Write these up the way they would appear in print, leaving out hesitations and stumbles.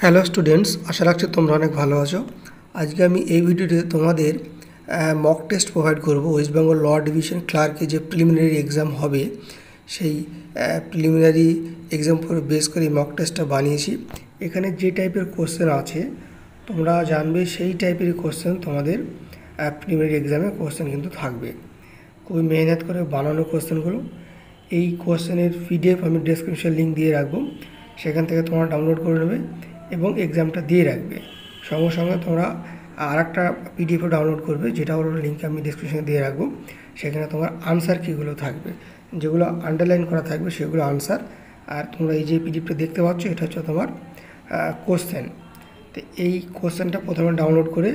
Hello students, আশা রাখছি তোমরা অনেক ভালো আছো। আজকে আমি এই ভিডিওতে তোমাদের মক টেস্ট প্রোভাইড করব। ওয়েস্ট বেঙ্গল ল ডিভিশন ক্লার্কে যে প্রিলিমিনারি এক্সাম হবে সেই প্রিলিমিনারি এক্সাম করে বেস করে মক টেস্টটা বানিয়েছি। এখানে যে টাইপের কোশ্চেন আছে তোমরা জানবে সেই টাইপের কোশ্চেন তোমাদের প্রিলিমিনারি এক্সামে কোশ্চেন কিন্তু থাকবে। খুবই মেহনত করে বানানো কোশ্চেনগুলো। এই কোশ্চেনের পিডিএফ আমি ডেসক্রিপশন লিঙ্ক দিয়ে রাখবো, সেখান থেকে তোমরা ডাউনলোড করে নেবে এবং এক্সামটা দিয়ে রাখবে। সঙ্গে সঙ্গে তোমরা আর একটা পিডিএফও ডাউনলোড করবে, যেটা হলো লিঙ্ক আমি ডিসক্রিপশনে দিয়ে রাখবো। সেখানে তোমার আনসার কীগুলো থাকবে, যেগুলো আন্ডারলাইন করা থাকবে সেগুলো আনসার। আর তোমরা এই যে পিডিএফটা দেখতে পাচ্ছ এটা হচ্ছে তোমার কোশ্চেন। তো এই কোশ্চেনটা প্রথমে ডাউনলোড করে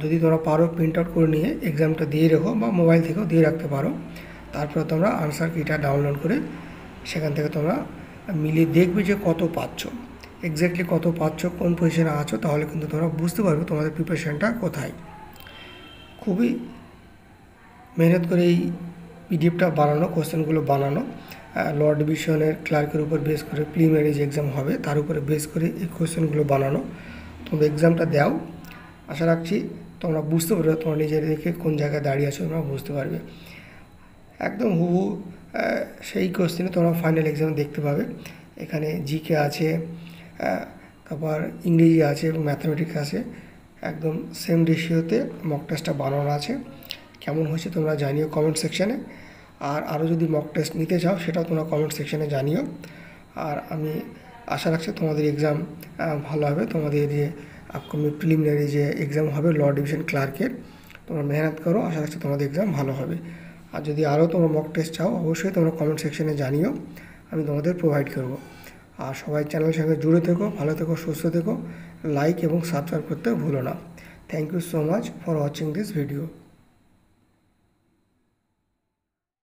যদি তোমরা পারো প্রিন্ট আউট করে নিয়ে এক্সামটা দিয়ে রেখো বা মোবাইল থেকেও দিয়ে রাখতে পারো। তারপরে তোমরা আনসার কিটা ডাউনলোড করে সেখান থেকে তোমরা মিলিয়ে দেখবে যে কত পাচ্ছ, এক্স্যাক্টলি কত পাচ্ছ, কোন পজিশনে আছো। তাহলে কিন্তু তোমরা বুঝতে পারবে তোমাদের প্রিপারেশানটা কোথায়। খুবই মেহনত করে এই পিডিএফটা বানানো, কোশ্চেনগুলো বানানো ল ডিভিশনের ক্লার্কের উপর বেস করে প্রিলিমিনারি যে এক্সাম হবে তার উপরে বেস করে এই কোশ্চেনগুলো বানানো। তোমরা এক্সামটা দাও, আশা রাখছি তোমরা বুঝতে পারবে, তোমরা নিজের দেখে কোন জায়গায় দাঁড়িয়ে আছো তোমরা বুঝতে পারবে। একদম হুবহু সেই কোশ্চেনে তোমরা ফাইনাল এক্সামে দেখতে পাবে। এখানে জিকে আছে, তারপর ইংরেজি আছে এবং ম্যাথামেটিক্স আছে। একদম সেম রেশিওতে মক টেস্টটা বানানো আছে। কেমন হয়েছে তোমরা জানিও কমেন্ট সেকশানে। আর আরও যদি মক টেস্ট নিতে চাও সেটাও তোমরা কমেন্ট সেকশানে জানিও। আর আমি আশা রাখছি তোমাদের এক্সাম ভালো হবে। তোমাদের যে আপকামিং প্রিলিমিনারি যে এক্সাম হবে ল ডিভিশন ক্লার্কের, তোমরা মেহনত করো, আশা রাখছি তোমাদের এক্সাম ভালো হবে। আর যদি আরও তোমরা মক টেস্ট চাও অবশ্যই তোমরা কমেন্ট সেকশানে জানিও, আমি তোমাদের প্রোভাইড করব। আর সবাই চ্যানেলের সঙ্গে জুড়ে থেকো, ভালো থেকো, সুস্থ থেকো, লাইক এবং সাবস্ক্রাইব করতে ভুলো না। Thank you so much for watching this video.